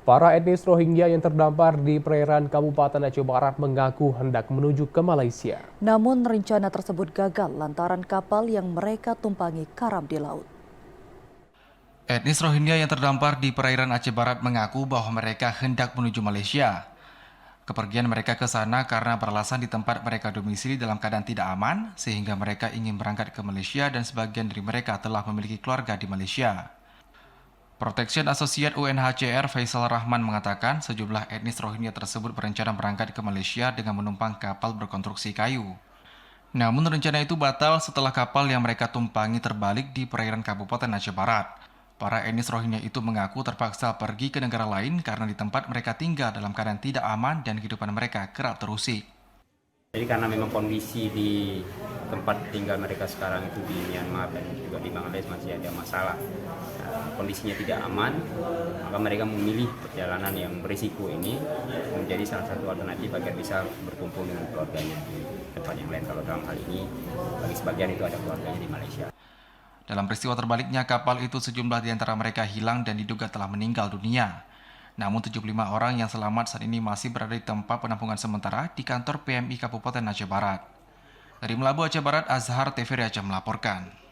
Para etnis Rohingya yang terdampar di perairan Kabupaten Aceh Barat mengaku hendak menuju ke Malaysia. Namun rencana tersebut gagal lantaran kapal yang mereka tumpangi karam di laut. Etnis Rohingya yang terdampar di perairan Aceh Barat mengaku bahwa mereka hendak menuju Malaysia. Kepergian mereka ke sana karena beralasan di tempat mereka domisili dalam keadaan tidak aman, sehingga mereka ingin berangkat ke Malaysia dan sebagian dari mereka telah memiliki keluarga di Malaysia. Protection Associate UNHCR Faisal Rahman mengatakan sejumlah etnis Rohingya tersebut berencana berangkat ke Malaysia dengan menumpang kapal berkonstruksi kayu. Namun rencana itu batal setelah kapal yang mereka tumpangi terbalik di perairan Kabupaten Aceh Barat. Para etnis Rohingya itu mengaku terpaksa pergi ke negara lain karena di tempat mereka tinggal dalam keadaan tidak aman dan kehidupan mereka kerap terusik. Jadi karena memang kondisi di tempat tinggal mereka sekarang itu di Myanmar dan juga di Bangladesh masih ada masalah, kondisinya tidak aman, maka mereka memilih perjalanan yang berisiko ini menjadi salah satu alternatif agar bisa berkumpul dengan keluarganya di tempat yang lain. Kalau dalam hal ini, bagi sebagian itu ada keluarganya di Malaysia. Dalam peristiwa terbaliknya kapal itu sejumlah di antara mereka hilang dan diduga telah meninggal dunia. Namun 75 orang yang selamat saat ini masih berada di tempat penampungan sementara di kantor PMI Kabupaten Aceh Barat. Dari Melabu Aceh Barat, Azhar TV Aceh melaporkan.